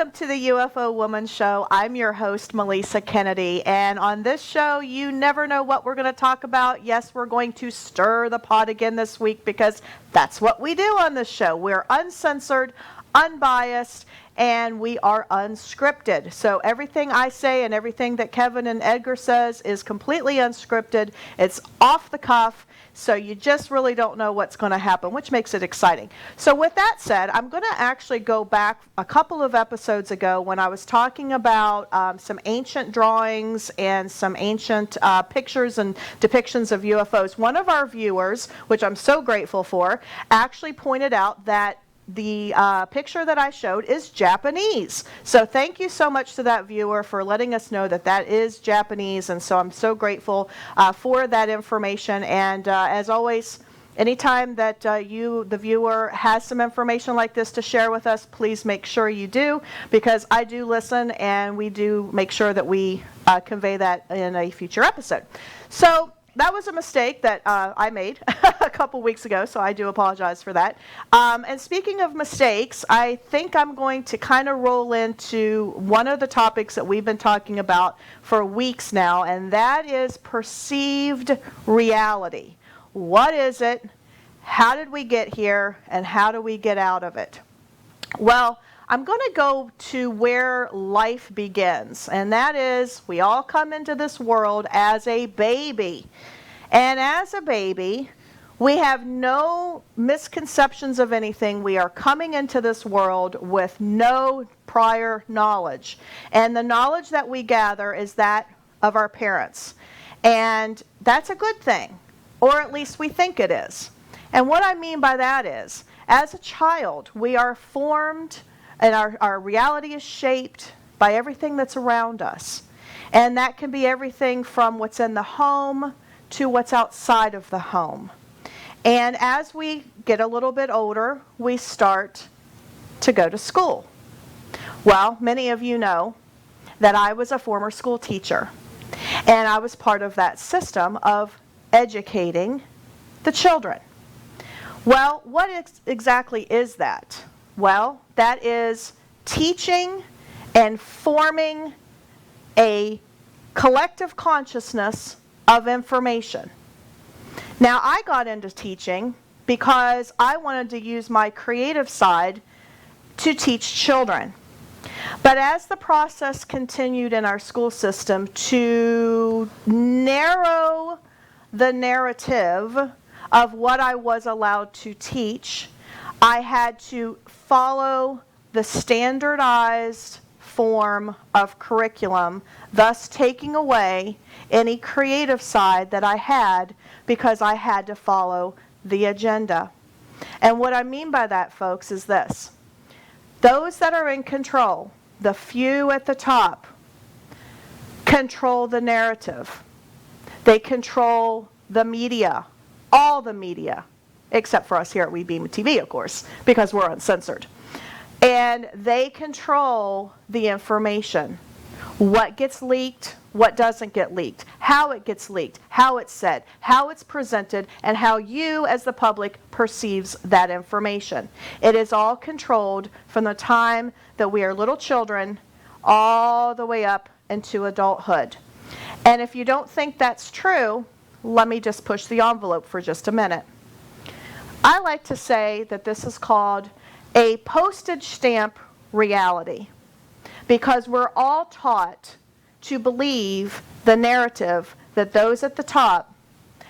Welcome to the UFO Woman Show. I'm your host, Melisa Kennedy, and on this show, you never know what we're going to talk about. Yes, we're going to stir the pot again this week because that's what we do on this show. We're uncensored, unbiased, and we are unscripted. So everything I say and everything that Kevin and Edgar says is completely unscripted. It's off the cuff. So you just really don't know what's going to happen, which makes it exciting. So with that said, I'm going to actually go back a couple of episodes ago when I was talking about some ancient drawings and some ancient pictures and depictions of UFOs. One of our viewers, which I'm so grateful for, actually pointed out that the picture that I showed is Japanese. So thank you so much to that viewer for letting us know that that is Japanese. And so I'm so grateful for that information. And as always, anytime that you, the viewer, has some information like this to share with us, please make sure you do, because I do listen and we do make sure that we convey that in a future episode. So that was a mistake that I made a couple weeks ago, so I do apologize for that. And speaking of mistakes, I think I'm going to kind of roll into one of the topics that we've been talking about for weeks now, and that is perceived reality. What is it? How did we get here? And how do we get out of it? Well, I'm going to go to where life begins, and that is we all come into this world as a baby. And as a baby, we have no misconceptions of anything. We are coming into this world with no prior knowledge. And the knowledge that we gather is that of our parents. And that's a good thing, or at least we think it is. And what I mean by that is, as a child, we are formed and our reality is shaped by everything that's around us. And that can be everything from what's in the home to what's outside of the home. And as we get a little bit older, we start to go to school. Well, many of you know that I was a former school teacher. And I was part of that system of educating the children. Well, what exactly is that? Well, that is teaching and forming a collective consciousness of information. Now, I got into teaching because I wanted to use my creative side to teach children. But as the process continued in our school system to narrow the narrative of what I was allowed to teach, I had to follow the standardized form of curriculum, thus taking away any creative side that I had because I had to follow the agenda. And what I mean by that, folks, is this. Those that are in control, the few at the top, control the narrative. They control the media, all the media, except for us here at We Beam TV, of course, because we're uncensored. And they control the information. What gets leaked, what doesn't get leaked, how it gets leaked, how it's said, how it's presented, and how you as the public perceives that information. It is all controlled from the time that we are little children all the way up into adulthood. And if you don't think that's true, let me just push the envelope for just a minute. I like to say that this is called a postage stamp reality, because we're all taught to believe the narrative that those at the top,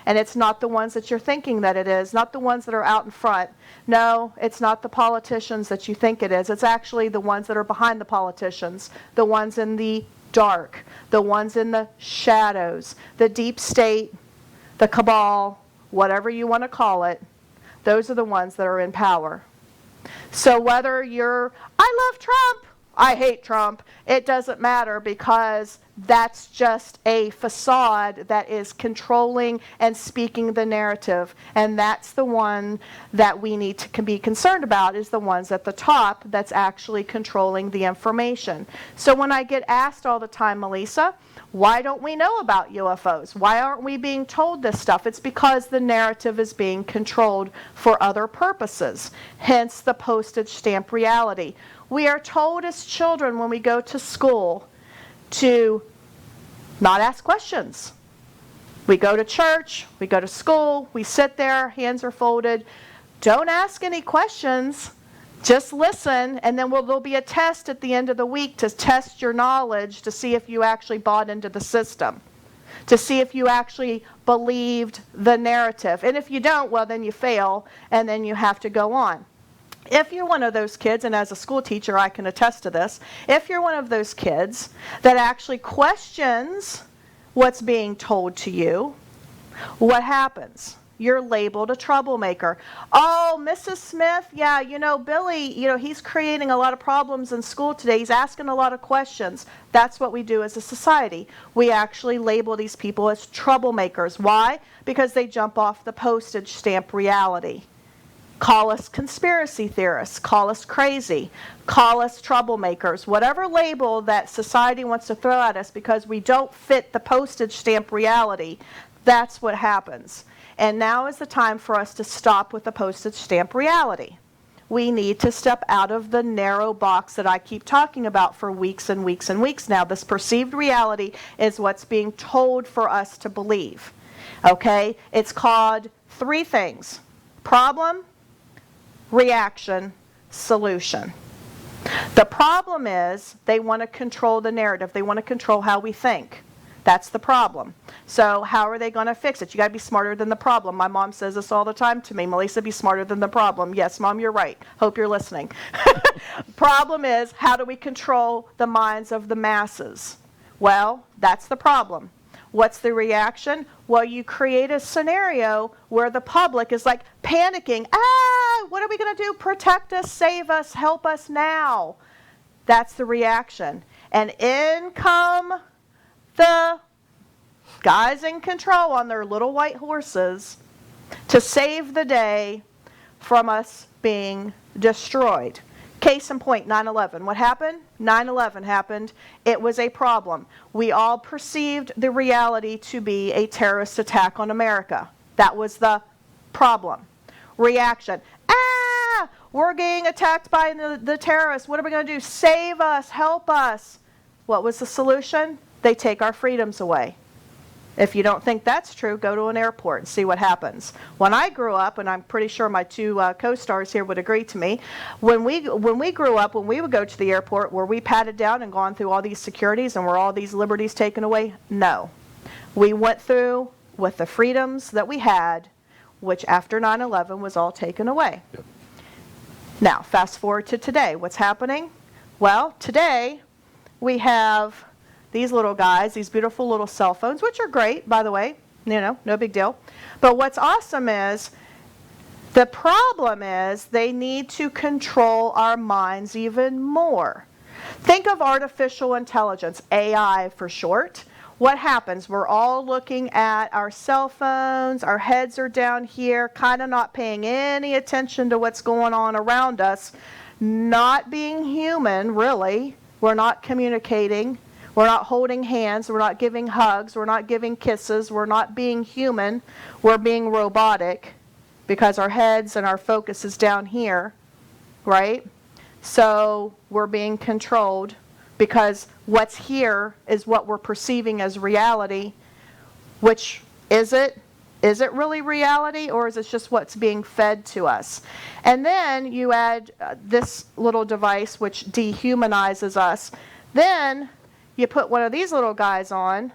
and it's not the ones that you're thinking that it is, not the ones that are out in front. No, it's not the politicians that you think it is. It's actually the ones that are behind the politicians, the ones in the dark, the ones in the shadows, the deep state, the cabal, whatever you want to call it. Those are the ones that are in power. So whether you're, I love Trump, I hate Trump, it doesn't matter, because that's just a facade that is controlling and speaking the narrative. And that's the one that we need to be concerned about, is the ones at the top that's actually controlling the information. So when I get asked all the time, Melisa, why don't we know about UFOs? Why aren't we being told this stuff? It's because the narrative is being controlled for other purposes, hence the postage stamp reality. We are told as children when we go to school to not ask questions. We go to church, we go to school, we sit there, hands are folded. Don't ask any questions. Just listen, and then there'll be a test at the end of the week to test your knowledge to see if you actually bought into the system, to see if you actually believed the narrative. And if you don't, well, then you fail, and then you have to go on. If you're one of those kids, and as a school teacher I can attest to this, if you're one of those kids that actually questions what's being told to you, what happens? You're labeled a troublemaker. Oh, Mrs. Smith, yeah, Billy, he's creating a lot of problems in school today. He's asking a lot of questions. That's what we do as a society. We actually label these people as troublemakers. Why? Because they jump off the postage stamp reality. Call us conspiracy theorists. Call us crazy. Call us troublemakers. Whatever label that society wants to throw at us because we don't fit the postage stamp reality, that's what happens. And now is the time for us to stop with the postage stamp reality. We need to step out of the narrow box that I keep talking about for weeks and weeks and weeks now. This perceived reality is what's being told for us to believe. Okay? It's called 3 things: problem, reaction, solution. The problem is they want to control the narrative. They want to control how we think. That's the problem. So how are they going to fix it? You got to be smarter than the problem. My mom says this all the time to me. Melisa, be smarter than the problem. Yes, Mom, you're right. Hope you're listening. Problem is, how do we control the minds of the masses? Well, that's the problem. What's the reaction? Well, you create a scenario where the public is like panicking. What are we going to do? Protect us, save us, help us now. That's the reaction. And in come the guys in control on their little white horses to save the day from us being destroyed. Case in point, 9/11. What happened? 9/11 happened. It was a problem. We all perceived the reality to be a terrorist attack on America. That was the problem. Reaction. We're getting attacked by the terrorists. What are we going to do? Save us. Help us. What was the solution? They take our freedoms away. If you don't think that's true, go to an airport and see what happens. When I grew up, and I'm pretty sure my 2 co-stars here would agree to me, when we grew up, when we would go to the airport, were we patted down and gone through all these securities and were all these liberties taken away? No. We went through with the freedoms that we had, which after 9/11 was all taken away. Yep. Now, fast forward to today. What's happening? Well, today we have these little guys, these beautiful little cell phones, which are great, by the way, no big deal. But what's awesome is, the problem is they need to control our minds even more. Think of artificial intelligence, AI for short. What happens? We're all looking at our cell phones, our heads are down here, kind of not paying any attention to what's going on around us, not being human, really. We're not communicating. We're not holding hands. We're not giving hugs. We're not giving kisses. We're not being human. We're being robotic because our heads and our focus is down here, right? So we're being controlled because what's here is what we're perceiving as reality, which is it? Is it really reality, or is it just what's being fed to us? And then you add this little device which dehumanizes us. Then you put one of these little guys on.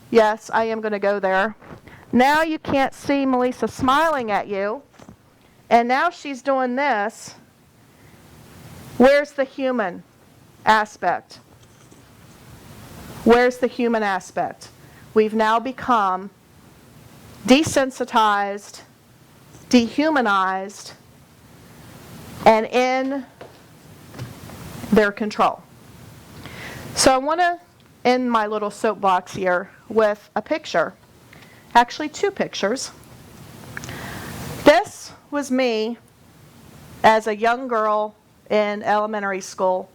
Yes, I am going to go there. Now you can't see Melisa smiling at you. And now she's doing this. Where's the human aspect? Where's the human aspect? We've now become desensitized, dehumanized, and in their control. So I want to end my little soapbox here with a picture. Actually, 2 pictures. This was me as a young girl in elementary school,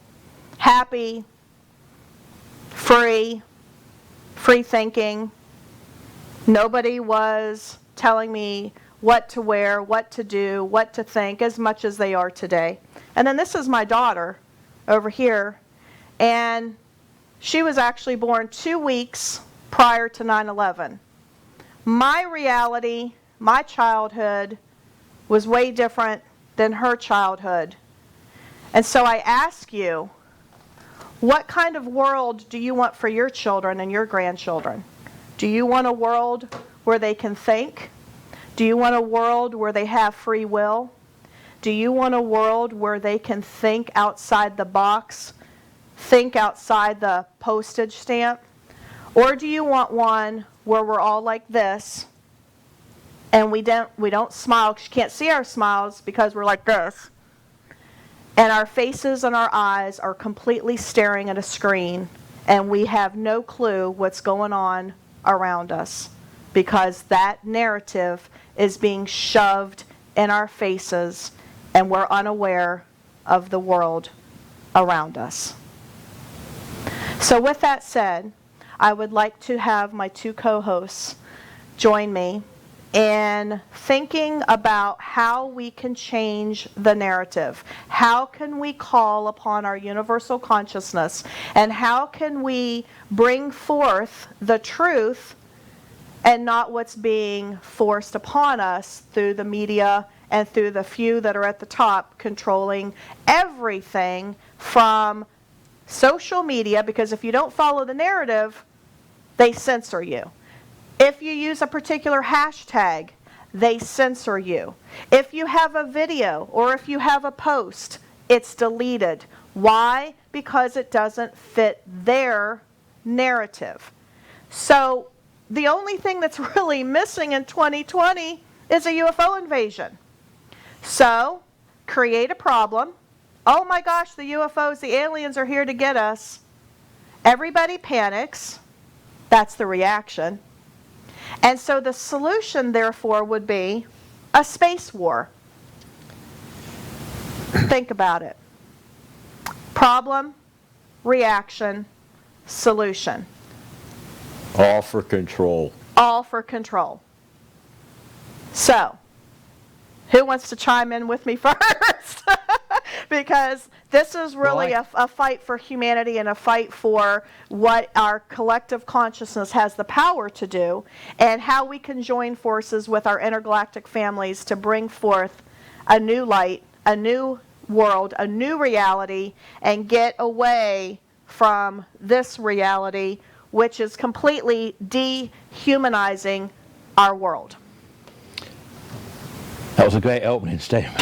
happy, free thinking. Nobody was telling me what to wear, what to do, what to think, as much as they are today. And then this is my daughter over here, and she was actually born 2 weeks prior to 9/11. My reality, my childhood, was way different than her childhood. And so I ask you, what kind of world do you want for your children and your grandchildren? Do you want a world where they can think? Do you want a world where they have free will? Do you want a world where they can think outside the box, think outside the postage stamp? Or do you want one where we're all like this and we don't smile, because you can't see our smiles because we're like this, and our faces and our eyes are completely staring at a screen and we have no clue what's going on around us because that narrative is being shoved in our faces and we're unaware of the world around us. So with that said, I would like to have my two co-hosts join me in thinking about how we can change the narrative. How can we call upon our universal consciousness, and how can we bring forth the truth and not what's being forced upon us through the media and through the few that are at the top controlling everything from social media, because if you don't follow the narrative, they censor you. If you use a particular hashtag, they censor you. If you have a video or if you have a post, it's deleted. Why? Because it doesn't fit their narrative. So the only thing that's really missing in 2020 is a UFO invasion. So create a problem. Oh my gosh, the UFOs, the aliens are here to get us. Everybody panics. That's the reaction. And so the solution, therefore, would be a space war. Think about it. Problem, reaction, solution. All for control. All for control. So, who wants to chime in with me first? Because this is really a fight for humanity and a fight for what our collective consciousness has the power to do, and how we can join forces with our intergalactic families to bring forth a new light, a new world, a new reality, and get away from this reality, which is completely dehumanizing our world. That was a great opening statement.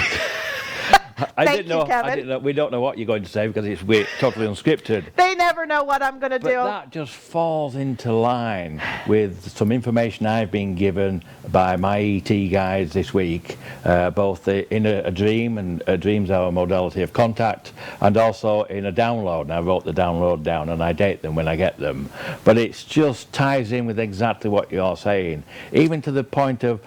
I didn't Kevin. know. We don't know what you're going to say because it's totally unscripted. They never know what I'm going to do. But that just falls into line with some information I've been given by my ET guides this week, both in a dream, and a dream's our modality of contact, and also in a download. And I wrote the download down and I date them when I get them. But it just ties in with exactly what you're saying, even to the point of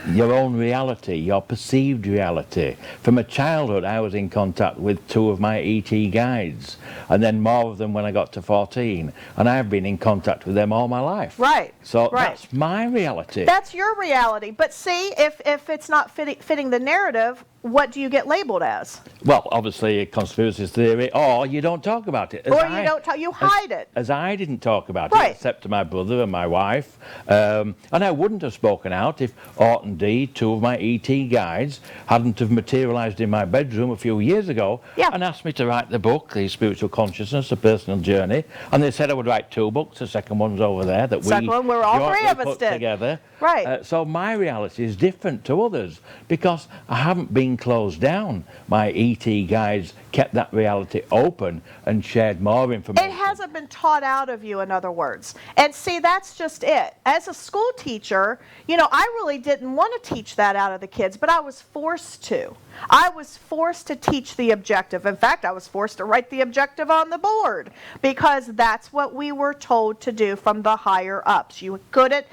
your own reality, your perceived reality. From a childhood, I was in contact with 2 of my ET guides, and then more of them when I got to 14, and I've been in contact with them all my life. Right. So that's my reality. That's your reality. But see, if it's not fitting the narrative, what do you get labeled as? Well, obviously a conspiracy theory, or you don't talk about it. You hide it. As I didn't talk about it, except to my brother and my wife. And I wouldn't have spoken out if Orton D, 2 of my ET guides, hadn't have materialized in my bedroom a few years ago and asked me to write the book, The Spiritual Consciousness, A Personal Journey. And they said I would write 2 books. The second one's over there that all 3 of us put did together. Right. So my reality is different to others because I haven't been closed down. My ET guides kept that reality open and shared more information. It hasn't been taught out of you, in other words. And see, that's just it. As a school teacher, I really didn't want to teach that out of the kids, but I was forced to. I was forced to teach the objective. In fact, I was forced to write the objective on the board because that's what we were told to do from the higher ups. You couldn't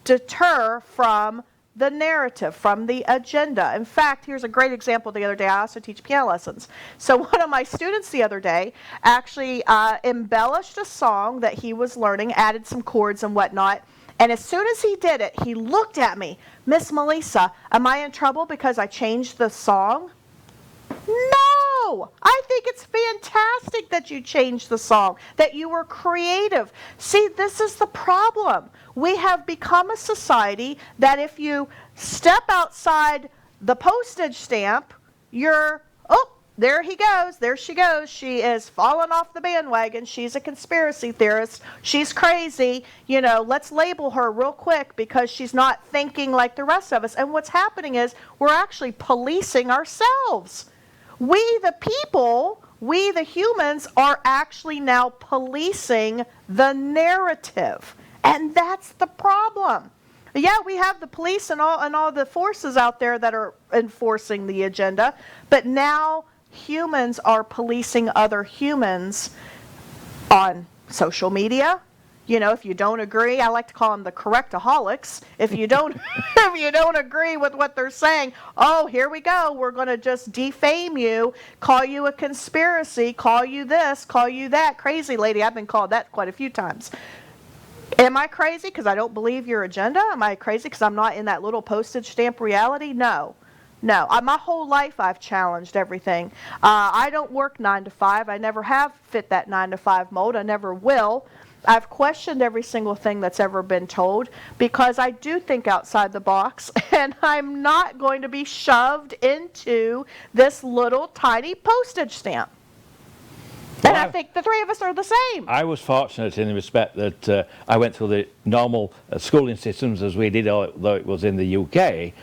deter from the narrative, from the agenda. In fact, here's a great example. The other day, I also teach piano lessons. So one of my students the other day actually embellished a song that he was learning, added some chords and whatnot. And as soon as he did it, he looked at me, Miss Melisa, am I in trouble because I changed the song? No! No, I think it's fantastic that you changed the song, that you were creative. See, this is the problem. We have become a society that if you step outside the postage stamp, you're, oh, there he goes, there she goes. She is falling off the bandwagon. She's a conspiracy theorist. She's crazy. You know, let's label her real quick because she's not thinking like the rest of us. And what's happening is we're actually policing ourselves. We, the people, we, the humans, are actually now policing the narrative. And that's the problem. Yeah, we have the police and all the forces out there that are enforcing the agenda, but now humans are policing other humans on social media. You know, if you don't agree, I like to call them the correctaholics. If you don't agree with what they're saying, oh, here we go. We're going to just defame you, call you a conspiracy, call you this, call you that. Crazy lady, I've been called that quite a few times. Am I crazy because I don't believe your agenda? Am I crazy because I'm not in that little postage stamp reality? No. My whole life I've challenged everything. I don't work 9 to 5. I never have fit that 9 to 5 mold. I never will. I've questioned every single thing that's ever been told because I do think outside the box, and I'm not going to be shoved into this little tiny postage stamp. Well, and I think the three of us are the same. I was fortunate in the respect that I went through the normal schooling systems as we did, although it was in the UK.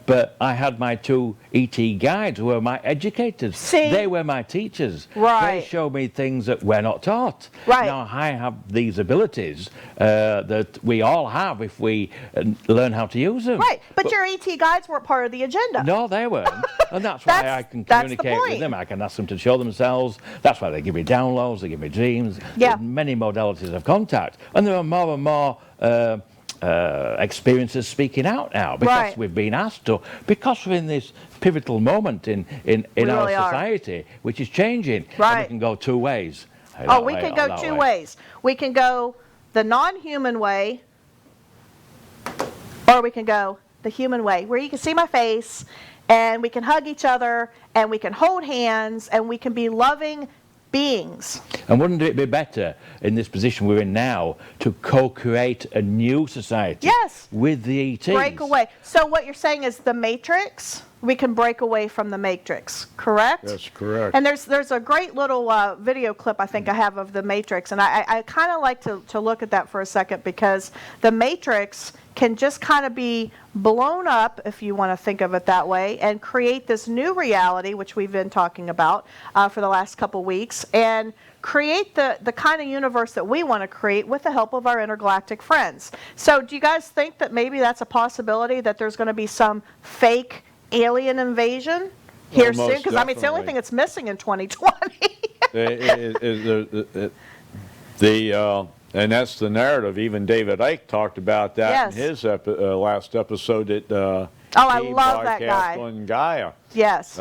But I had my two ET guides who were my educators. See? They were my teachers. Right. They showed me things that we're not taught. Right. Now I have these abilities that we all have if we learn how to use them. Right, but your ET guides weren't part of the agenda. No, they weren't. And that's why I can communicate with them. I can ask them to show themselves. That's why they give me downloads, they give me dreams. Yeah. There's many modalities of contact. And there are more and more experiences speaking out now because we've been asked to, because we're in this pivotal moment in our really society, which is changing. Right. And we can go two ways. We can go two ways. We can go the non-human way, or we can go the human way, where you can see my face, and we can hug each other, and we can hold hands, and we can be loving beings. And wouldn't it be better in this position we're in now to co-create a new society? Yes. With the ETs? Break away. So what you're saying is the Matrix, we can break away from the Matrix, correct? That's correct. And there's a great little video clip I think I have of the Matrix, and I kind of like to look at that for a second because the Matrix can just kind of be blown up, if you want to think of it that way, and create this new reality, which we've been talking about for the last couple weeks, and create the kind of universe that we want to create with the help of our intergalactic friends. So do you guys think that maybe that's a possibility, that there's going to be some fake alien invasion here soon? Because I mean, it's the only thing that's missing in 2020. And that's the narrative. Even David Icke talked about that in his last episode that I love that guy. On Gaia. Yes.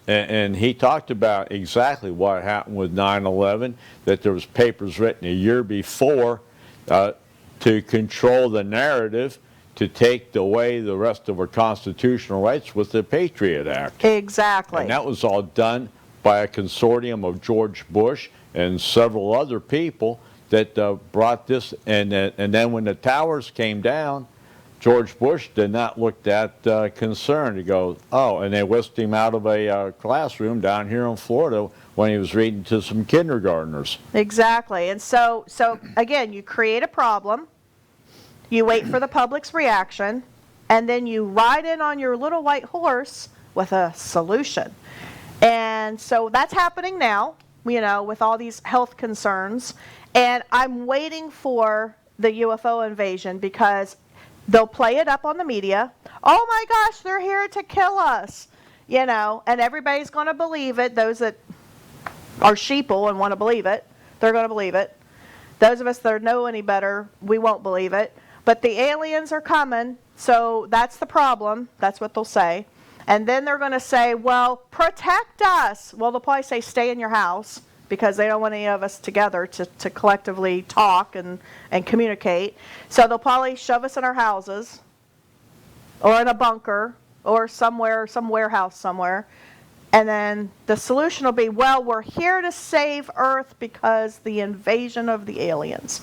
And he talked about exactly what happened with 9/11, that there was papers written a year before to control the narrative, to take away the rest of our constitutional rights with the Patriot Act. Exactly. And that was all done by a consortium of George Bush and several other people that brought this. And then when the towers came down, George Bush did not look that concerned. He goes, oh, and they whisked him out of a classroom down here in Florida when he was reading to some kindergartners. Exactly. And so again, you create a problem, you wait for the public's reaction, and then you ride in on your little white horse with a solution. And so that's happening now, you know, with all these health concerns. And I'm waiting for the UFO invasion because they'll play it up on the media. Oh my gosh, they're here to kill us, you know, and everybody's going to believe it. Those that are sheeple and want to believe it, they're going to believe it. Those of us that know any better, we won't believe it. But the aliens are coming, so that's the problem. That's what they'll say. And then they're going to say, well, protect us. Well, they'll probably say stay in your house because they don't want any of us together to collectively talk and communicate. So they'll probably shove us in our houses or in a bunker or somewhere, some warehouse somewhere. And then the solution will be, well, we're here to save Earth because the invasion of the aliens.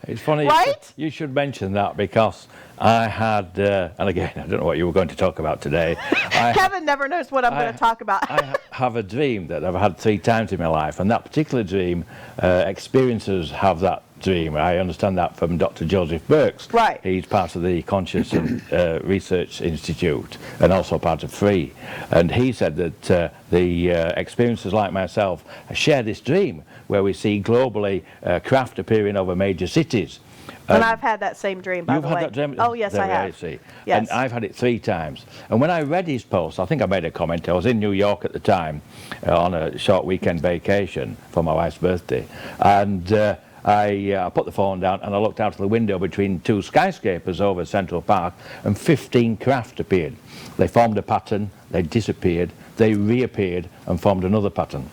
It's funny Right? you should mention that, because I had, and again, I don't know what you were going to talk about today. Kevin never knows what I'm going to talk about. I have a dream that I've had 3 times in my life, and that particular dream, experiencers have that dream. I understand that from Dr. Joseph Briggs. Right. He's part of the Conscious Research Institute and also part of FREE. And he said that the experiencers like myself share this dream where we see globally craft appearing over major cities. And I've had that same dream, by the way. You've had that dream? Oh, yes, I have. See. Yes. And I've had it 3 times. And when I read his post, I think I made a comment. I was in New York at the time on a short weekend vacation for my wife's birthday. And I put the phone down and I looked out of the window between 2 skyscrapers over Central Park, and 15 craft appeared. They formed a pattern, they disappeared, they reappeared and formed another pattern.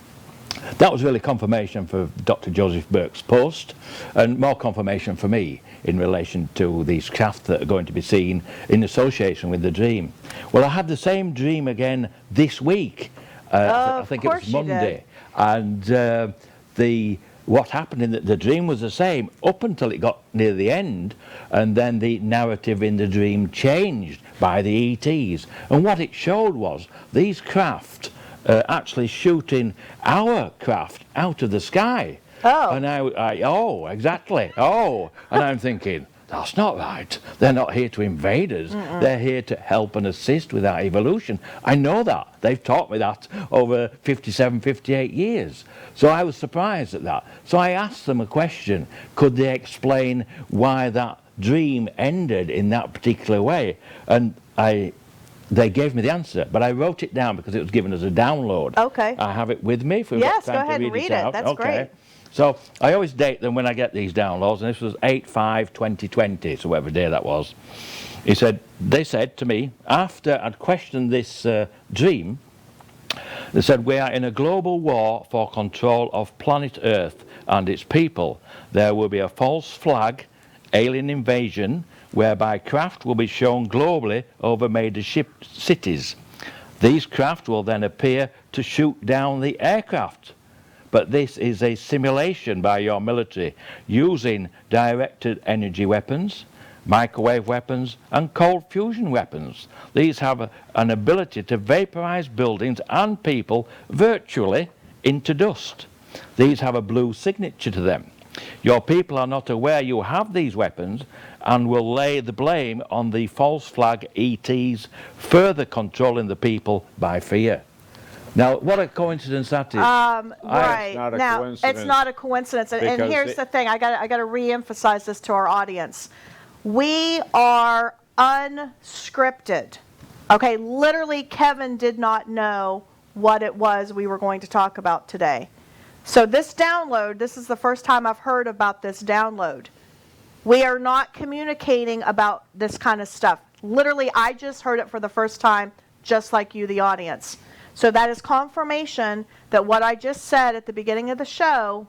That was really confirmation for Dr. Joseph Burke's post, and more confirmation for me in relation to these craft that are going to be seen in association with the dream. Well, I had the same dream again this week. I think it was Monday. And what happened in the dream was the same up until it got near the end, and then the narrative in the dream changed by the ETs. And what it showed was these craft actually shooting our craft out of the sky. Oh. And exactly. And I'm thinking, that's not right. They're not here to invade us. They're here to help and assist with our evolution. I know that. They've taught me that over 57, 58 years. So I was surprised at that. So I asked them a question. Could they explain why that dream ended in that particular way? And they gave me the answer, but I wrote it down because it was given as a download. Okay. I have it with me. If we've Yes, got time go ahead to and read read it it. out. That's great. So I always date them when I get these downloads, and this was 8/5/2020, so whatever day that was. They said to me, after I'd questioned this dream, they said, we are in a global war for control of planet Earth and its people. There will be a false flag, alien invasion, whereby craft will be shown globally over major cities. These craft will then appear to shoot down the aircraft. But this is a simulation by your military using directed energy weapons, microwave weapons and cold fusion weapons. These have an ability to vaporize buildings and people virtually into dust. These have a blue signature to them. Your people are not aware you have these weapons and will lay the blame on the false flag ETs, further controlling the people by fear. Now, what a coincidence that is. Right. It's not a now, coincidence. it's not a coincidence. And Because here's the thing. I got to re-emphasize this to our audience. We are unscripted. Okay, literally Kevin did not know what it was we were going to talk about today. So this download, this is the first time I've heard about this download. We are not communicating about this kind of stuff. Literally, I just heard it for the first time, just like you, the audience. So that is confirmation that what I just said at the beginning of the show,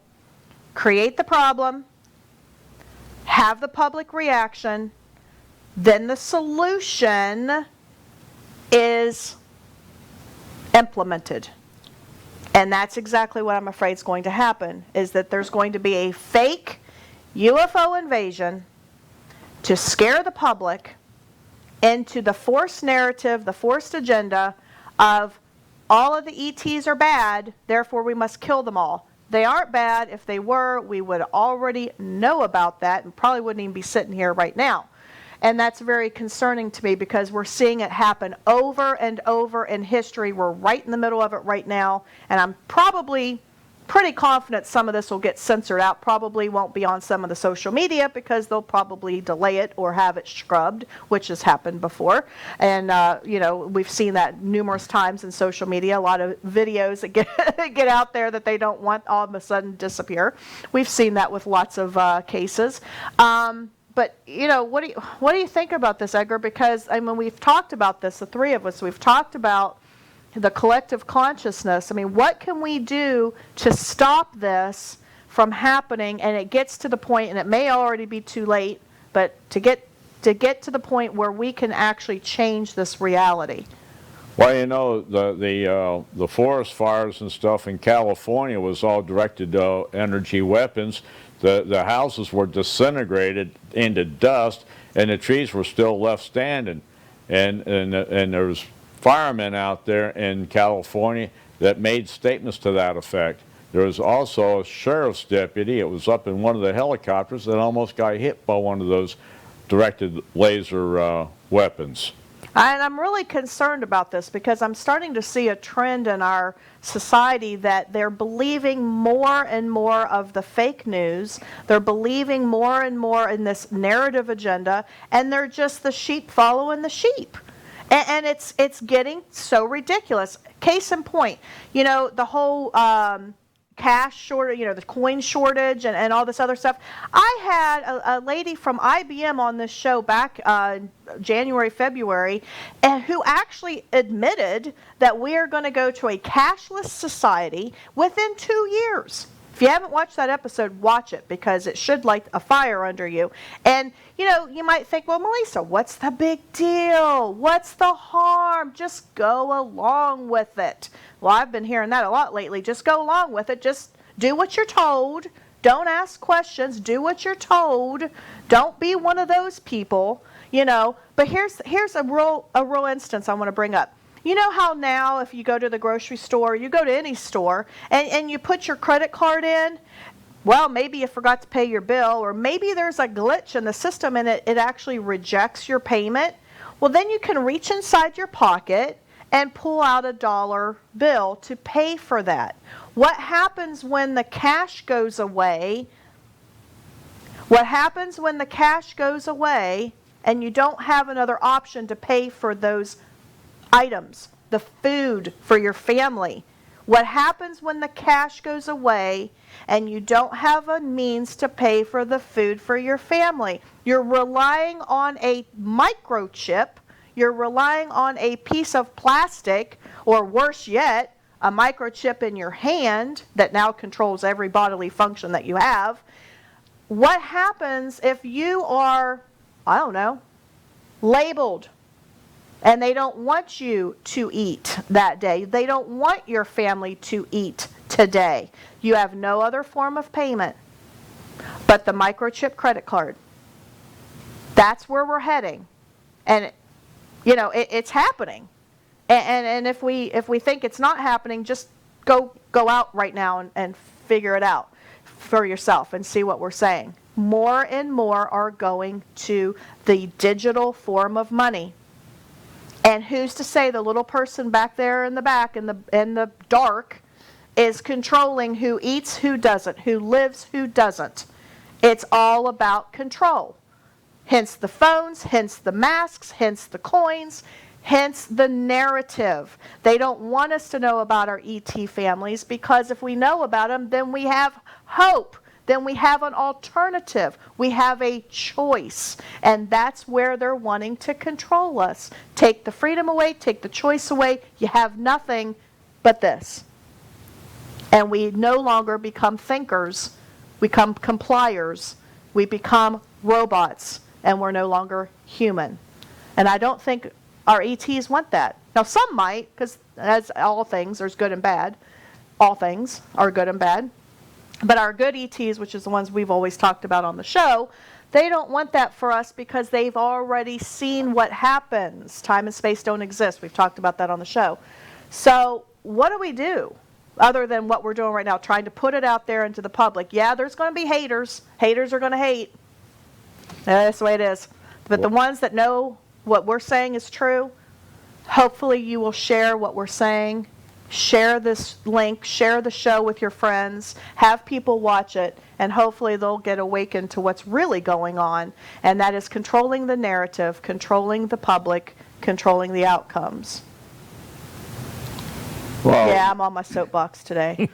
create the problem, have the public reaction, then the solution is implemented. And that's exactly what I'm afraid is going to happen, is that there's going to be a fake UFO invasion to scare the public into the forced narrative, the forced agenda of all of the ETs are bad, therefore we must kill them all. They aren't bad. If they were, we would already know about that and probably wouldn't even be sitting here right now. And that's very concerning to me because we're seeing it happen over and over in history. We're right in the middle of it right now. And I'm probably pretty confident some of this will get censored out. Probably won't be on some of the social media because they'll probably delay it or have it scrubbed, which has happened before. And, we've seen that numerous times in social media. A lot of videos that get out there that they don't want all of a sudden disappear. We've seen that with lots of cases. But, what do you think about this, Edgar? Because, we've talked about this, the three of us, we've talked about the collective consciousness. What can we do to stop this from happening? And it gets to the point, and it may already be too late, but to get to the point where we can actually change this reality. Well, you know, the forest fires and stuff in California was all directed to energy weapons. The houses were disintegrated into dust, and the trees were still left standing. And there was firemen out there in California that made statements to that effect. There was also a sheriff's deputy. It was up in one of the helicopters that almost got hit by one of those directed laser weapons. And I'm really concerned about this because I'm starting to see a trend in our society that they're believing more and more of the fake news. They're believing more and more in this narrative agenda, and they're just the sheep following the sheep. And it's getting so ridiculous. Case in point, you know, the whole cash shortage, you know, the coin shortage and all this other stuff. I had a lady from IBM on this show back January, February, and who actually admitted that we are going to go to a cashless society within 2 years. If you haven't watched that episode, watch it because it should light a fire under you. And, you know, you might think, well, Melisa, what's the big deal? What's the harm? Just go along with it. Well, I've been hearing that a lot lately. Just go along with it. Just do what you're told. Don't ask questions. Do what you're told. Don't be one of those people, you know. But here's a real instance I want to bring up. You know how now if you go to the grocery store, you go to any store, and you put your credit card in, well, maybe you forgot to pay your bill, or maybe there's a glitch in the system and it actually rejects your payment. Well, then you can reach inside your pocket and pull out a dollar bill to pay for that. What happens when the cash goes away? What happens when the cash goes away and you don't have another option to pay for those items, the food for your family? What happens when the cash goes away and you don't have a means to pay for the food for your family? You're relying on a microchip. You're relying on a piece of plastic, or worse yet, a microchip in your hand that now controls every bodily function that you have. What happens if you are, I don't know, labeled, and they don't want you to eat that day? They don't want your family to eat today. You have no other form of payment but the microchip credit card. That's where we're heading. And, you know, it's happening. And if we think it's not happening, just go out right now and figure it out for yourself and see what we're saying. More and more are going to the digital form of money. And who's to say the little person back there in the back in the dark is controlling who eats, who doesn't, who lives, who doesn't? It's all about control. Hence the phones, hence the masks, hence the coins, hence the narrative. They don't want us to know about our ET families, because if we know about them, then we have hope. Then we have an alternative. We have a choice. And that's where they're wanting to control us. Take the freedom away, take the choice away. You have nothing but this. And we no longer become thinkers. We become compliers. We become robots. And we're no longer human. And I don't think our ETs want that. Now, some might, because as all things, there's good and bad. All things are good and bad. But our good ETs, which is the ones we've always talked about on the show, they don't want that for us because they've already seen what happens. Time and space don't exist. We've talked about that on the show. So what do we do other than what we're doing right now, trying to put it out there into the public? Yeah, there's going to be haters. Haters are going to hate. That's the way it is. But the ones that know what we're saying is true, hopefully you will share what we're saying. Share this link, share the show with your friends, have people watch it, and hopefully they'll get awakened to what's really going on, and that is controlling the narrative, controlling the public, controlling the outcomes. Well, yeah, I'm on my soapbox today.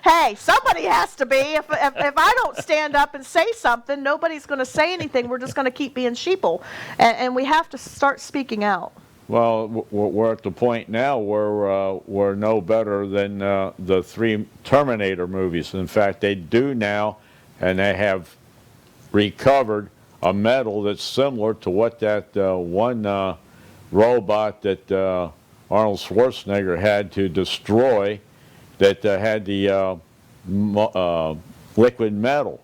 Hey, somebody has to be. If I don't stand up and say something, nobody's going to say anything. We're just going to keep being sheeple, and we have to start speaking out. Well, we're at the point now where we're no better than the 3 Terminator movies. In fact, they do now, and they have recovered a metal that's similar to what that one robot that Arnold Schwarzenegger had to destroy that had the liquid metal.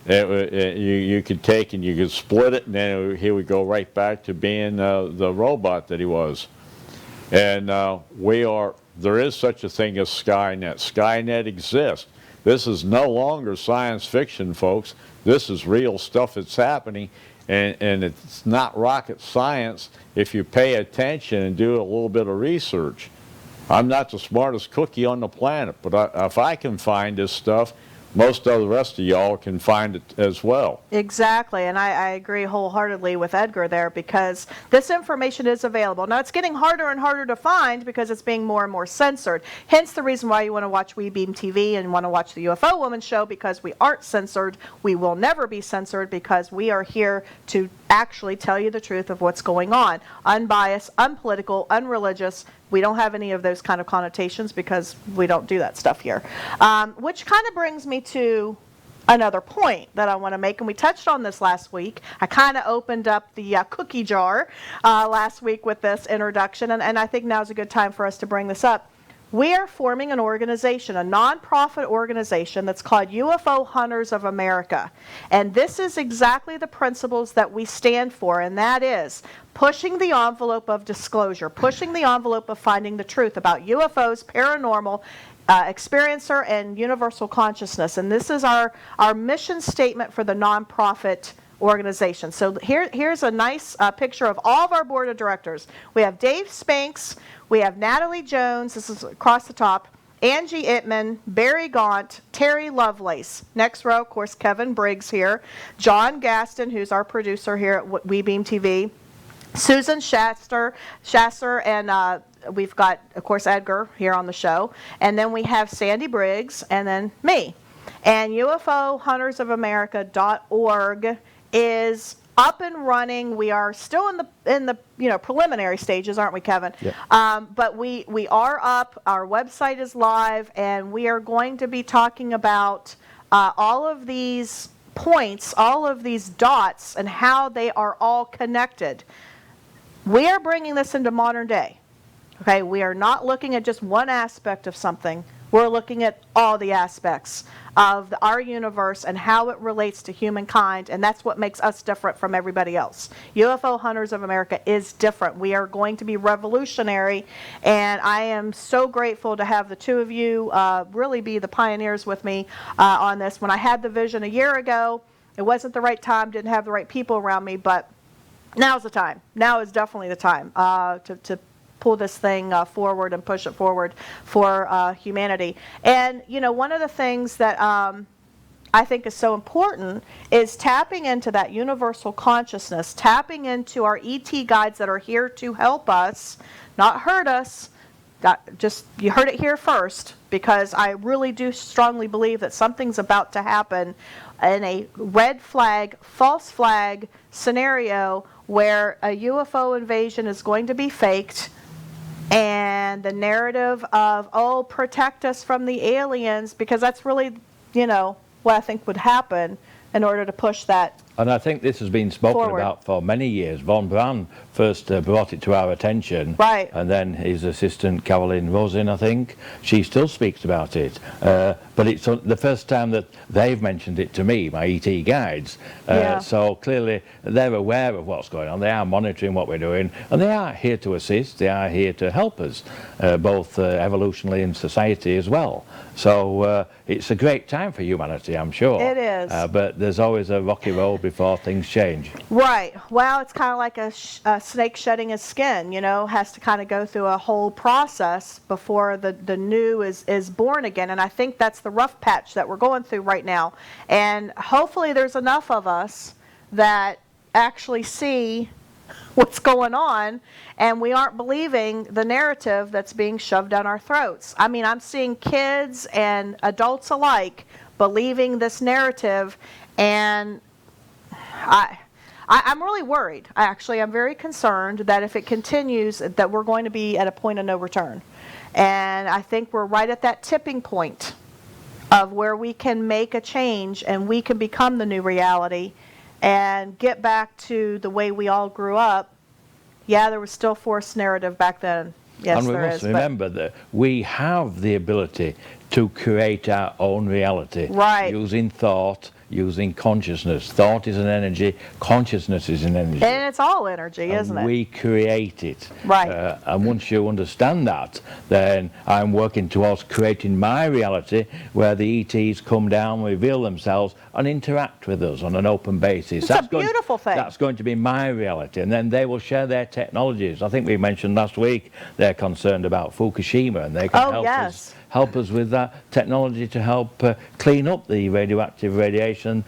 You could take and you could split it, and then he would go right back to being the robot that he was. And there is such a thing as Skynet. Skynet exists. This is no longer science fiction, folks. This is real stuff that's happening, and it's not rocket science if you pay attention and do a little bit of research. I'm not the smartest cookie on the planet, but if I can find this stuff, most of the rest of y'all can find it as well. Exactly, and I agree wholeheartedly with Edgar there, because this information is available. Now, it's getting harder and harder to find because it's being more and more censored. Hence the reason why you want to watch WeBeam TV and want to watch the UFO Woman show, because we aren't censored. We will never be censored because we are here to actually tell you the truth of what's going on. Unbiased, unpolitical, unreligious. We don't have any of those kind of connotations because we don't do that stuff here. Which kind of brings me to another point that I want to make, and we touched on this last week. I kind of opened up the cookie jar last week with this introduction, and I think now's a good time for us to bring this up. We are forming an organization, a nonprofit organization that's called UFO Hunters of America. And this is exactly the principles that we stand for, and that is pushing the envelope of disclosure, pushing the envelope of finding the truth about UFOs, paranormal, experiencer, and universal consciousness. And this is our mission statement for the nonprofit organization. So here's a nice picture of all of our board of directors. We have Dave Spanks, we have Natalie Jones, this is across the top, Angie Ittman, Barry Gaunt, Terry Lovelace. Next row, of course, Kevin Briggs here, John Gaston, who's our producer here at WeBeam TV, Susan Shasser, and we've got, of course, Edgar here on the show, and then we have Sandy Briggs, and then me. And UFOHuntersOfAmerica.org is up and running. We are still in the preliminary stages, aren't we, Kevin? Yep. But we are up. Our website is live, and we are going to be talking about all of these points, all of these dots, and how they are all connected. We are bringing this into modern day. Okay, we are not looking at just one aspect of something. We're looking at all the aspects of our universe and how it relates to humankind, and that's what makes us different from everybody else. UFO Hunters of America is different. We are going to be revolutionary, and I am so grateful to have the two of you really be the pioneers with me on this. When I had the vision a year ago, it wasn't the right time, didn't have the right people around me, but now's the time. Now is definitely the time to pull this thing forward and push it forward for humanity. And, one of the things that I think is so important is tapping into that universal consciousness, tapping into our ET guides that are here to help us, not hurt us. You heard it here first, because I really do strongly believe that something's about to happen in a red flag, false flag scenario where a UFO invasion is going to be faked, and the narrative of, protect us from the aliens, because that's really, what I think would happen in order to push that. And I think this has been spoken forward. About for many years. Von Braun first brought it to our attention. Right. And then his assistant, Caroline Rosin, I think, she still speaks about it. But it's the first time that they've mentioned it to me, my ET guides. Yeah. So clearly they're aware of what's going on. They are monitoring what we're doing. And they are here to assist. They are here to help us, both evolutionally and society as well. So it's a great time for humanity, I'm sure. It is. But there's always a rocky road before things change. Right. Well, it's kind of like a snake shedding his skin, has to kind of go through a whole process before the new is born again. And I think that's the rough patch that we're going through right now. And hopefully there's enough of us that actually see what's going on, and we aren't believing the narrative that's being shoved down our throats. I mean, I'm seeing kids and adults alike believing this narrative, and I'm really worried. I'm very concerned that if it continues, that we're going to be at a point of no return. And I think we're right at that tipping point of where we can make a change and we can become the new reality and get back to the way we all grew up, Yeah, there was still forced narrative back then. Yes, and we there must is. But remember that we have the ability to create our own reality Right. using thought, using consciousness. Thought is an energy, consciousness is an energy. and it's all energy, isn't And it? we create it. Right. And once you understand that, then I'm working towards creating my reality where the ETs come down, reveal themselves, and interact with us on an open basis. It's a beautiful thing. That's going to be my reality. And then they will share their technologies. I think we mentioned last week they're concerned about Fukushima, and they can Oh, help us with that technology to help clean up the radioactive radiation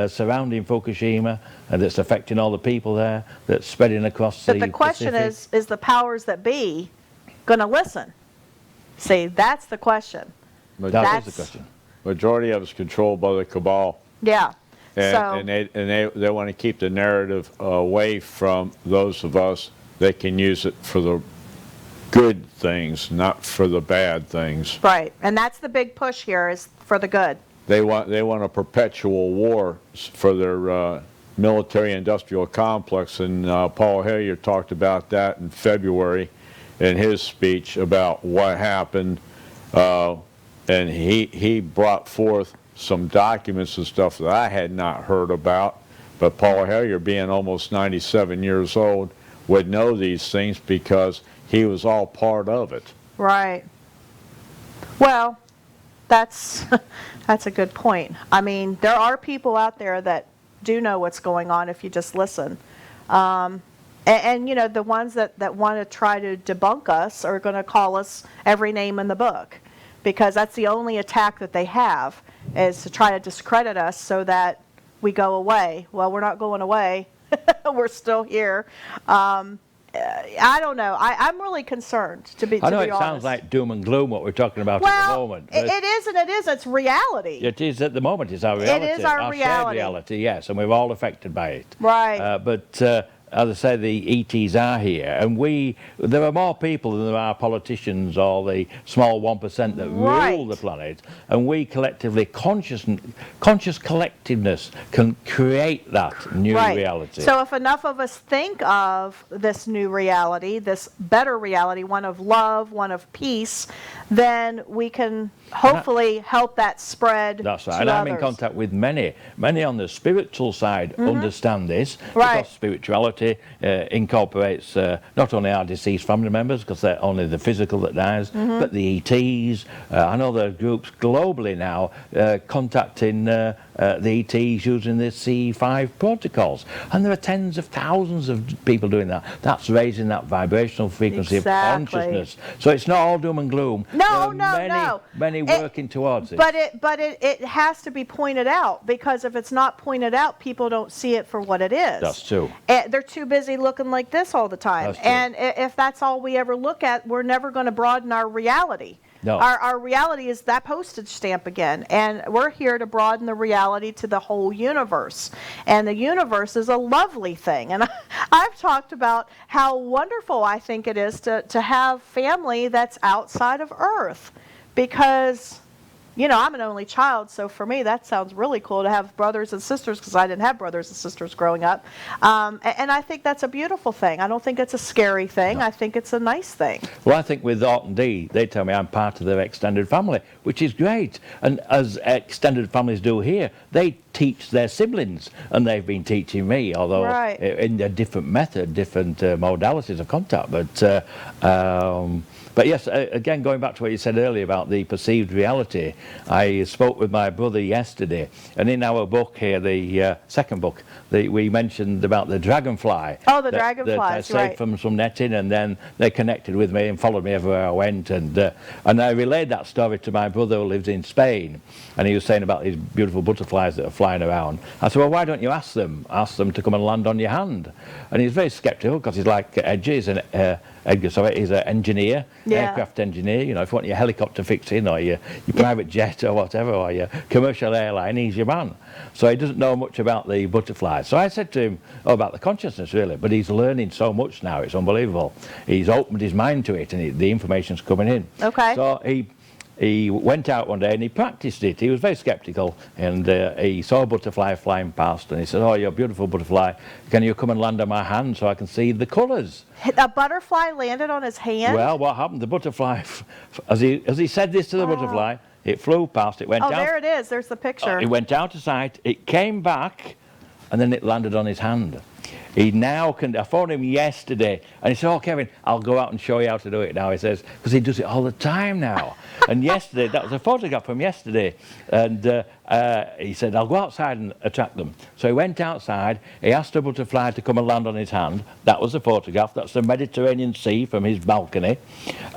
surrounding Fukushima that's affecting all the people there, that's spreading across But the question Pacific. is the powers that be going to listen? See, that's the question. That is that's- the question. Majority of it's controlled by the cabal. Yeah. And, So, they want to keep the narrative away from those of us that can use it for the good things, not for the bad things. right. And that's the big push here, is for the good. They want a perpetual war for their military-industrial complex, and Paul Hellyer talked about that in February in his speech about what happened, and he brought forth some documents and stuff that I had not heard about, but Paul Hellyer, being almost 97 years old, would know these things because he was all part of it. Right. Well, that's that's a good point. I mean, there are people out there that do know what's going on if you just listen. And you know, the ones that want to try to debunk us are going to call us every name in the book, because that's the only attack that they have, is to try to discredit us so that we go away. Well, we're not going away. We're still here. I don't know. I'm really concerned, to be I know honest. it sounds like doom and gloom what we're talking about at the moment. But it is and it is. It's reality. it is at the moment. It's our reality. is our shared reality. reality, yes, and we're all affected by it. Right. But as I say, the ETs are here, and there are more people than there are politicians or the small 1% that Right. rule the planet, and we collectively, conscious collectiveness can create that new Right. reality. So if enough of us think of this new reality, this better reality, one of love, one of peace, then we can hopefully help that spread That's right. to And I'm in others. contact with many on the spiritual side understand this, Right. because spirituality incorporates not only our deceased family members, because they're only the physical that dies, but the ETs. I know there are groups globally now contacting the ETs using the C5 protocols, and there are tens of thousands of people doing that. That's raising that vibrational frequency Exactly. of consciousness. So it's not all doom and gloom. No, There are no. many It- working towards it. But it has to be pointed out, because if it's not pointed out, people don't see it for what it is. That's true. They're too busy looking like this all the time. That's true. And if that's all we ever look at, we're never going to broaden our reality. No. Our reality is that postage stamp again. And we're here to broaden the reality to the whole universe. And the universe is a lovely thing. And I've talked about how wonderful I think it is to have family that's outside of Earth. Because, you know, I'm an only child, so for me that sounds really cool to have brothers and sisters, because I didn't have brothers and sisters growing up. And I think that's a beautiful thing. I don't think it's a scary thing. No. I think it's a nice thing. Well, I think with Orton D, they tell me I'm part of their extended family, which is great. And as extended families do here, they teach their siblings, and they've been teaching me, although Right. in a different method, different modalities of contact. But yes, again, going back to what you said earlier about the perceived reality, I spoke with my brother yesterday, and in our book here, the second book, we mentioned about the dragonfly. Oh, the that I dragonflies, saved right. from some netting, and then they connected with me and followed me everywhere I went. And I relayed that story to my brother who lives in Spain, and he was saying about these beautiful butterflies that are flying around. I said, well, why don't you ask them to come and land on your hand? And he's very sceptical, because he's like Edgar, he's an engineer, Yeah. aircraft engineer. You know, if you want your helicopter fixing, or your private jet or whatever, or your commercial airline, he's your man. So he doesn't know much about the butterflies. So I said to him, about the consciousness really, but he's learning so much now, it's unbelievable. He's opened his mind to it, and the information's coming in. Okay. So he went out one day and he practiced it. He was very skeptical, and he saw a butterfly flying past, and he said, "Oh, you're a beautiful butterfly. Can you come and land on my hand so I can see the colours?" A butterfly landed on his hand? Well, what happened? The butterfly, as he said this to the butterfly, it flew past. It went out. Oh, there it is. There's the picture. It went out of sight. It came back, and then it landed on his hand. He now can. I phoned him yesterday, and he said, "Oh, Kevin, I'll go out and show you how to do it now." He says, because he does it all the time now. And yesterday, that was a photograph from yesterday, and he said, "I'll go outside and attract them." So he went outside. He asked a butterfly to come and land on his hand. That was the photograph. That's the Mediterranean Sea from his balcony,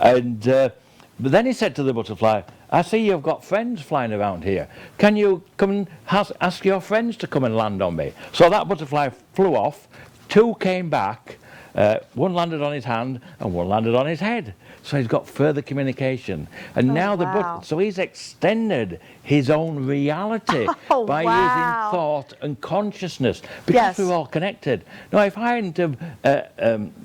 and. But then he said to the butterfly, "I see you've got friends flying around here. Can you come and ask your friends to come and land on me?" So that butterfly flew off. 2 came back. One landed on his hand and one landed on his head. So he's got further communication. And now so he's extended his own reality by using thought and consciousness, because we're all connected. Now, if I hadn't have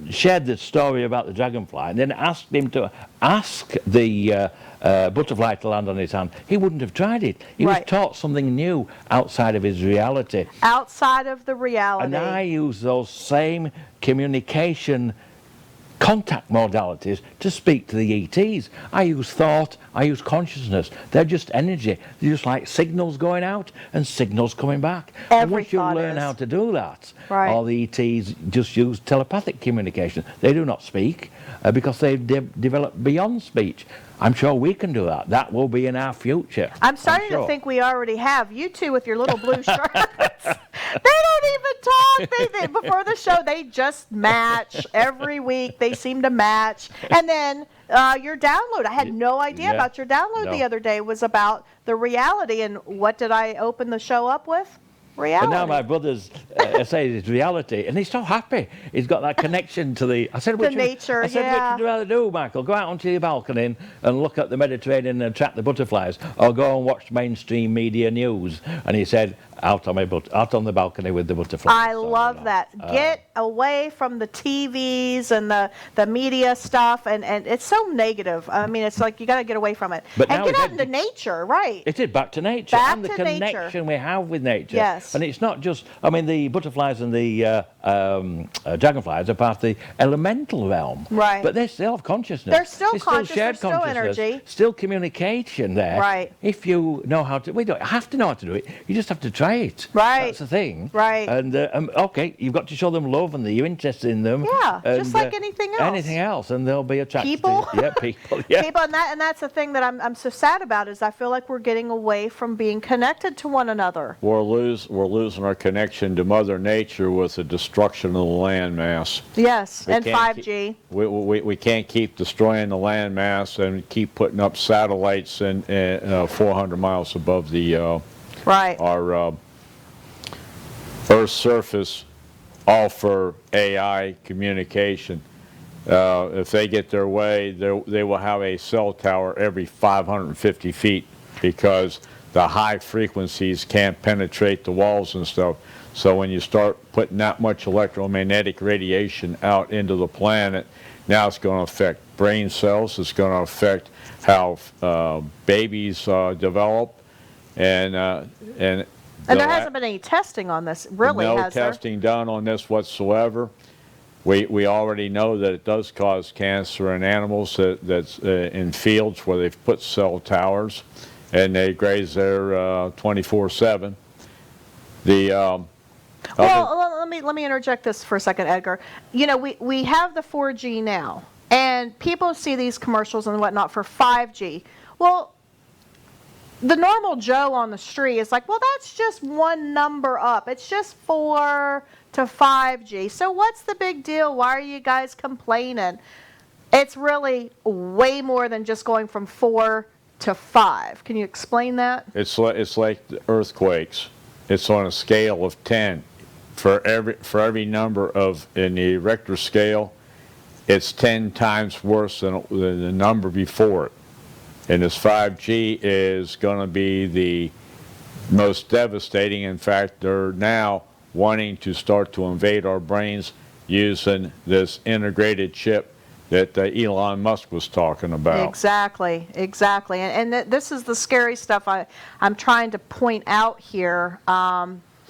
shared the story about the dragonfly and then asked him to ask the butterfly to land on his hand, he wouldn't have tried it. He was taught something new outside of his reality. Outside of the reality. And I use those same communication contact modalities to speak to the ETs. I use thought, I use consciousness. They're just energy. They're just like signals going out and signals coming back. And once you learn how to do that, all the ETs just use telepathic communication. They do not speak because they've developed beyond speech. I'm sure we can do that. That will be in our future. I'm starting to think we already have. You two with your little blue shirts. They don't even talk. Before the show, they just match. Every week, they seem to match. And then your download. I had no idea about your download the other day. Was about the reality. And what did I open the show up with? Reality. But now my brother's say it's reality, and he's so happy. He's got that connection to the. I said, nature. I said, what would you rather do, Michael? Go out onto your balcony and look at the Mediterranean and attract the butterflies, or go and watch mainstream media news? And he said, out on the balcony with the butterflies. I love that. Get away from the TVs and the media stuff, and it's so negative. I mean, it's like you got to get away from it. But and get out into nature, right? It is back to nature. Back and the to connection nature. we have with nature. Yes. And it's not just, I mean, the butterflies and the dragonflies are part of the elemental realm. Right. But they still have consciousness. They're still conscious, still shared there's still consciousness, energy. still communication there. Right. If you know how to, we don't have to know how to do it. You just have to try it. Right. That's the thing. Right. And, okay, you've got to show them love and that you're interested in them. Yeah, and, just like anything else. Anything else, and they'll be attracted People? to you. Yeah, people. Yeah. People, and that's the thing that I'm so sad about, is I feel like we're getting away from being connected to one another. We're losing our connection to Mother Nature with the destruction of the landmass. Yes, and can't 5G. We can't keep destroying the landmass and keep putting up satellites 400 miles above the our Earth's surface, all for AI communication. If they get their way, they will have a cell tower every 550 feet, because the high frequencies can't penetrate the walls and stuff. So when you start putting that much electromagnetic radiation out into the planet, now it's going to affect brain cells. It's going to affect how babies develop, and there hasn't been any testing on this, really, has there? No testing done on this whatsoever. We already know that it does cause cancer in animals that's in fields where they've put cell towers, and they graze there 24/7. Well, let me interject this for a second, Edgar. You know, we have the 4G now, and people see these commercials and whatnot for 5G. Well, the normal Joe on the street is like, well, that's just one number up. It's just 4 to 5G. So what's the big deal? Why are you guys complaining? It's really way more than just going from 4 to 5. Can you explain that? It's like the earthquakes. It's on a scale of 10. For every number in the Richter scale, it's 10 times worse than the number before it. And this 5G is going to be the most devastating. In fact, they're now wanting to start to invade our brains using this integrated chip that Elon Musk was talking about. Exactly, exactly. And this is the scary stuff I'm trying to point out here.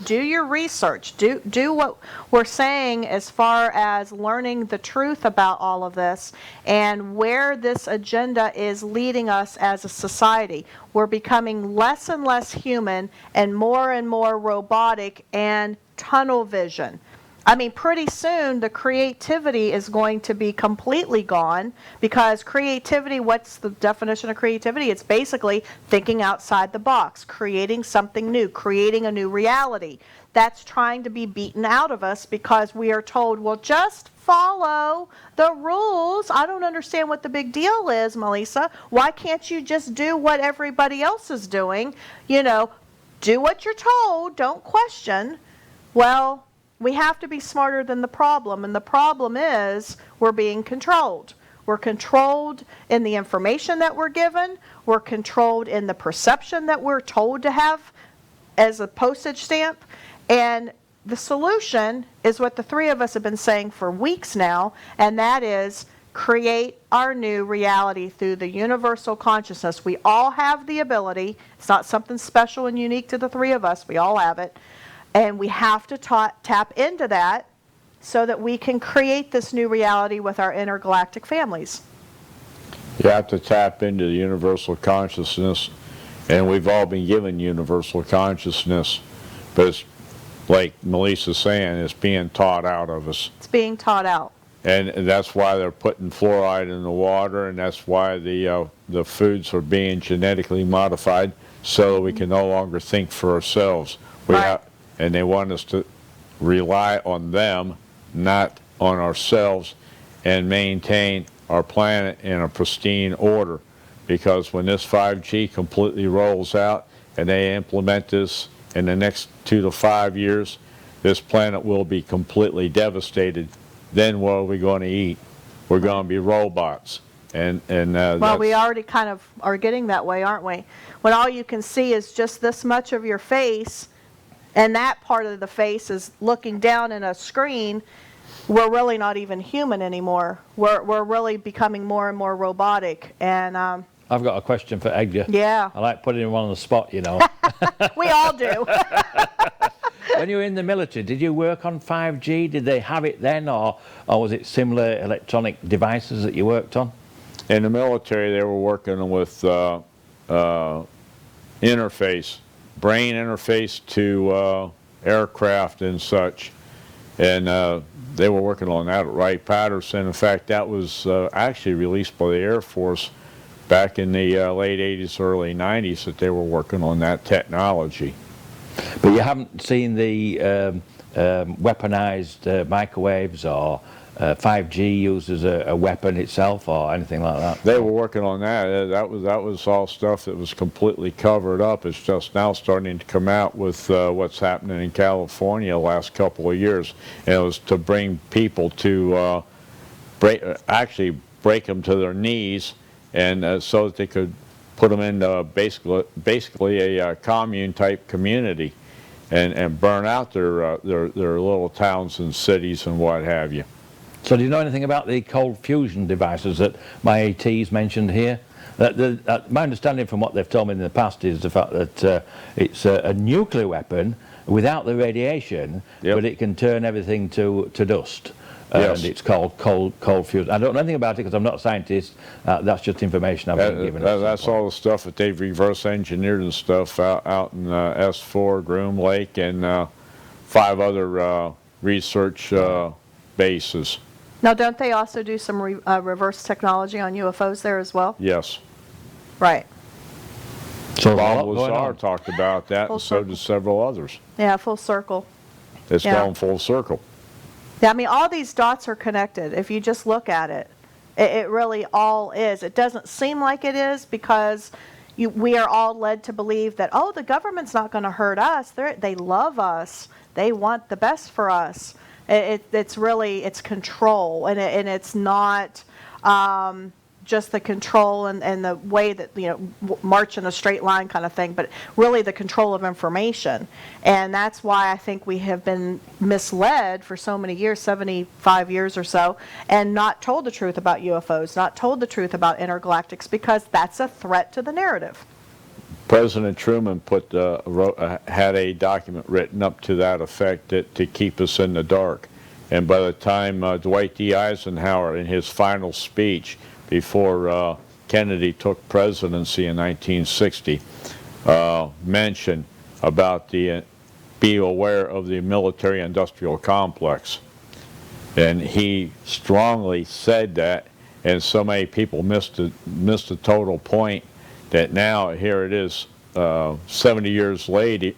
Do your research. Do what we're saying as far as learning the truth about all of this and where this agenda is leading us as a society. We're becoming less and less human and more robotic and tunnel vision. I mean, pretty soon the creativity is going to be completely gone, because creativity, what's the definition of creativity? It's basically thinking outside the box, creating something new, creating a new reality. That's trying to be beaten out of us because we are told, well, just follow the rules. I don't understand what the big deal is, Melisa. Why can't you just do what everybody else is doing? You know, do what you're told, don't question. Well, we have to be smarter than the problem, and the problem is we're being controlled. We're controlled in the information that we're given. We're controlled in the perception that we're told to have as a postage stamp. And the solution is what the three of us have been saying for weeks now, and that is create our new reality through the universal consciousness. We all have the ability. It's not something special and unique to the three of us. We all have it. And we have to tap into that so that we can create this new reality with our intergalactic families. You have to tap into the universal consciousness, and we've all been given universal consciousness, but it's like Melisa's saying, it's being taught out of us. It's being taught out. And that's why they're putting fluoride in the water, and that's why the foods are being genetically modified so that we can no longer think for ourselves. And they want us to rely on them, not on ourselves, and maintain our planet in a pristine order. Because when this 5G completely rolls out and they implement this in the next 2 to 5 years, this planet will be completely devastated. Then what are we going to eat? We're going to be robots. Well, we already kind of are getting that way, aren't we? When all you can see is just this much of your face, and that part of the face is looking down in a screen, we're really not even human anymore. We're really becoming more and more robotic. And I've got a question for Edgar. Yeah. I like putting him on the spot, you know. We all do. When you were in the military, did you work on 5G? Did they have it then, or was it similar electronic devices that you worked on? In the military, they were working with interface, brain interface to aircraft and such. And they were working on that at Wright-Patterson. In fact, that was actually released by the Air Force back in the late 80s, early 90s, that they were working on that technology. But you haven't seen the weaponized microwaves or 5G used as a weapon itself or anything like that? They were working on that. That was all stuff that was completely covered up. It's just now starting to come out with what's happening in California the last couple of years. And it was to bring people to actually break them to their knees, and so that they could put them into basically a commune type community, and burn out their little towns and cities and what have you. So do you know anything about the cold fusion devices that my ATs mentioned here? My understanding from what they've told me in the past is the fact that it's a nuclear weapon without the radiation, yep, but it can turn everything to dust. Yes. And it's called cold fusion. I don't know anything about it because I'm not a scientist. That's just information I've been given. That's all the stuff that they've reverse engineered and stuff out in S4, Groom Lake, and 5 other research bases. Now, don't they also do some reverse technology on UFOs there as well? Yes. Right. So Bob Lazar talked about that, and so did several others. Yeah, full circle. It's gone full circle. Yeah, I mean, all these dots are connected. If you just look at it, it really all is. It doesn't seem like it is because we are all led to believe that, oh, the government's not going to hurt us. They love us. They want the best for us. It's control, and it's not just the control and the way that, march in a straight line kind of thing, but really the control of information. And that's why I think we have been misled for so many years, 75 years or so, and not told the truth about UFOs, not told the truth about intergalactics, because that's a threat to the narrative. President Truman had a document written up to that effect to keep us in the dark. And by the time Dwight D. Eisenhower, in his final speech before Kennedy took presidency in 1960, mentioned about be aware of the military-industrial complex. And he strongly said that, and so many people missed the total point that now here it is 70 years later,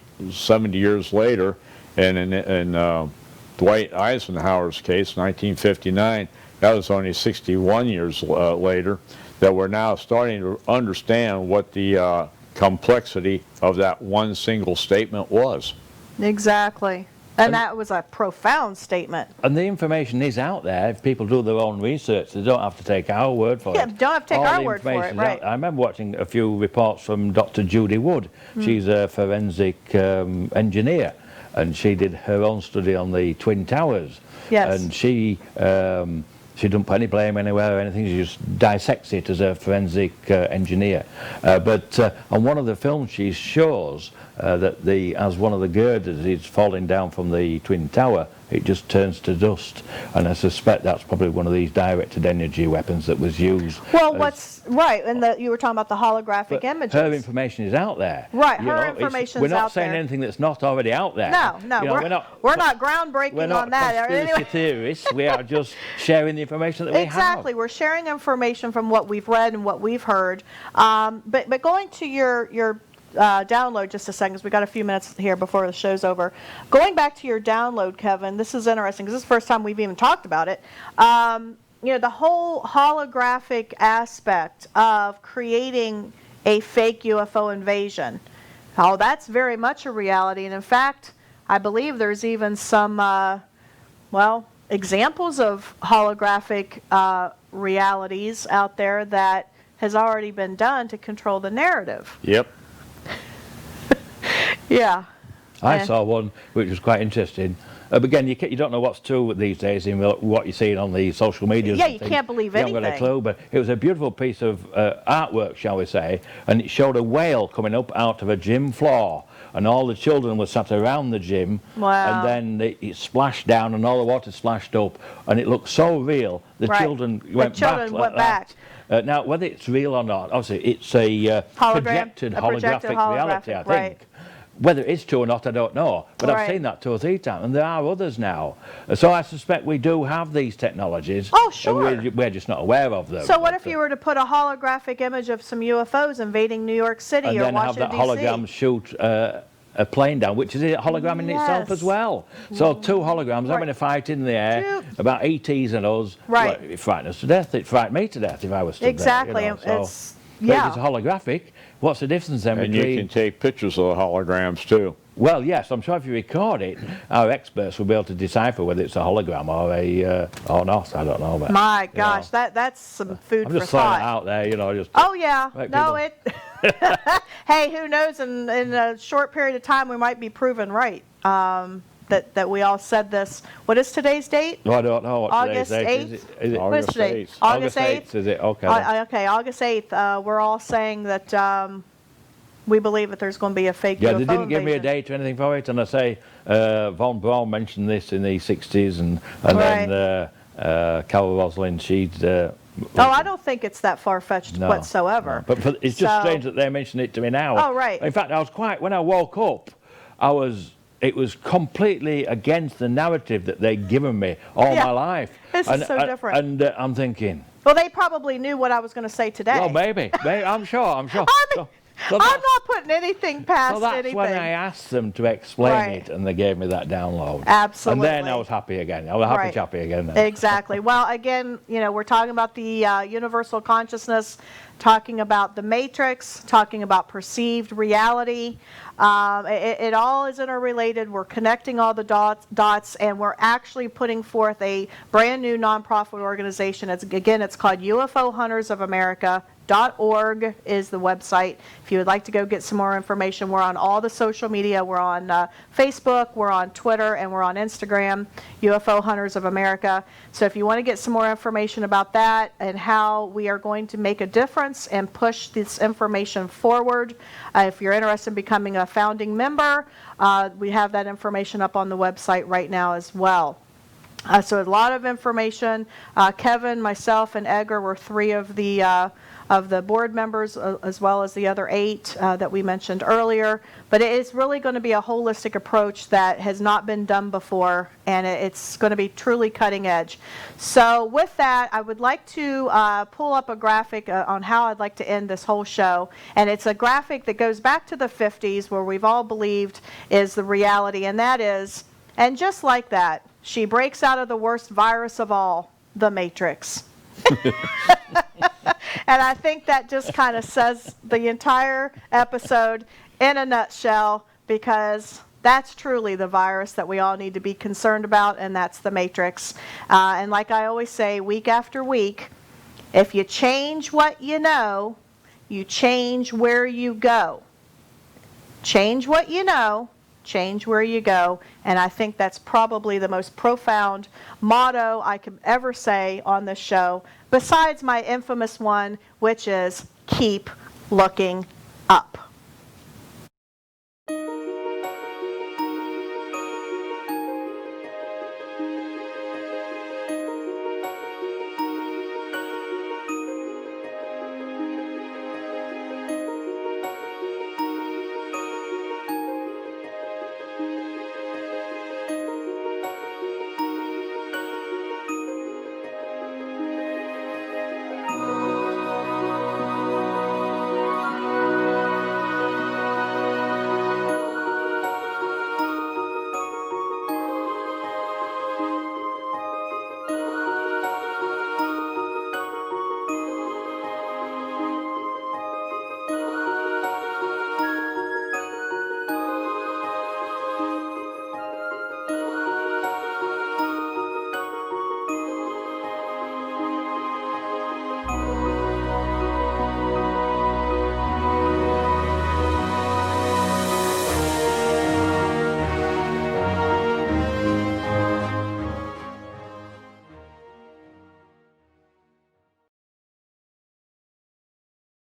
and in Dwight Eisenhower's case, 1959, that was only 61 years later, that we're now starting to understand what the complexity of that one single statement was. Exactly. And that was a profound statement. And the information is out there. If people do their own research, they don't have to take our word for it. Yeah, don't have to take our word for it, right. I remember watching a few reports from Dr. Judy Wood. She's a forensic engineer, and she did her own study on the Twin Towers. Yes. And she didn't put any blame anywhere or anything. She just dissects it as a forensic engineer. But on one of the films, she shows that as one of the girders is falling down from the Twin Tower, it just turns to dust. And I suspect that's probably one of these directed energy weapons that was used. Well, right, and you were talking about the holographic images. Her information is out there. Right, her information's out there. We're not saying anything that's not already out there. No, we're not groundbreaking on that. We're not conspiracy theorists. We are just sharing the information that we have. Exactly, we're sharing information from what we've read and what we've heard. But going to your download just a second, because we got a few minutes here before the show's over. Going back to your download, Kevin, this is interesting because this is the first time we've even talked about it. The whole holographic aspect of creating a fake UFO invasion. Oh, that's very much a reality. And in fact, I believe there's even some, examples of holographic realities out there that has already been done to control the narrative. Yep. Yeah. I saw one which was quite interesting. But again, you don't know what's true these days in what you're seeing on the social media. Yeah, you can't believe anything. You haven't got a clue, but it was a beautiful piece of artwork, shall we say, and it showed a whale coming up out of a gym floor, and all the children were sat around the gym. Wow. And then it splashed down, and all the water splashed up, and it looked so real. The children went back. Now, whether it's real or not, obviously it's a projected holographic reality, I think. Right. Whether it's true or not, I don't know. But I've seen that 2 or 3 times, and there are others now. So I suspect we do have these technologies. Oh, sure. We're just not aware of them. So what if you were to put a holographic image of some UFOs invading New York City or Washington, D.C.? And then have that hologram shoot a plane down, which is a hologram in itself as well. So 2 holograms having a fight in the air about ETs and us. Right. Well, it frightened us to death. It frightened me to death if I was stood exactly. there. Exactly. But if it's holographic, what's the difference then And between... you can take pictures of the holograms too. Well, yes, I'm sure if you record it, our experts will be able to decipher whether it's a hologram or not. I don't know. But, my gosh, that's some food for thought. I'm just throwing it out there, just... Oh, yeah. No, hey, who knows? In a short period of time, we might be proven right. That we all said this. What is today's date? No, I don't know what August today's date is. Is it August 8th? August 8th? Is it? Okay. Okay, August 8th. We're all saying that we believe that there's going to be a fake UFO they didn't give me a invasion. date or anything for it, and I say Von Braun mentioned this in the 60s, and then Carol Roslin, she'd... I don't think it's that far-fetched whatsoever. No. But it's just strange that they mentioned it to me now. Oh, right. In fact, when I woke up, it was completely against the narrative that they'd given me all my life. This is so different. And I'm thinking... Well, they probably knew what I was going to say today. Well, maybe. I'm sure. So I'm not putting anything past so that's anything. when I asked them to explain Right. it, and they gave me that download. Absolutely. And then I was happy again. I was a happy Right. chappy again then. Exactly. Well, again, we're talking about the universal consciousness, talking about the matrix, talking about perceived reality. It all is interrelated. We're connecting all the dots, and we're actually putting forth a brand new nonprofit organization. It's called UFO Hunters of America. .org is the website. If you would like to go get some more information, we're on all the social media. We're on Facebook, we're on Twitter, and we're on Instagram, UFO Hunters of America. So if you want to get some more information about that and how we are going to make a difference and push this information forward, if you're interested in becoming a founding member, we have that information up on the website right now as well. So a lot of information. Kevin, myself, and Edgar were three of the board members, as well as the other 8 that we mentioned earlier. But it is really going to be a holistic approach that has not been done before, and it's going to be truly cutting edge. So with that, I would like to pull up a graphic on how I'd like to end this whole show. And it's a graphic that goes back to the 50s, where we've all believed is the reality, and that is, and just like that, she breaks out of the worst virus of all, the Matrix. And I think that just kind of says the entire episode in a nutshell, because that's truly the virus that we all need to be concerned about, and that's the Matrix. And like I always say, week after week, if you change what you know, you change where you go. Change what you know, change where you go. And I think that's probably the most profound motto I could ever say on this show, besides my infamous one, which is keep looking up.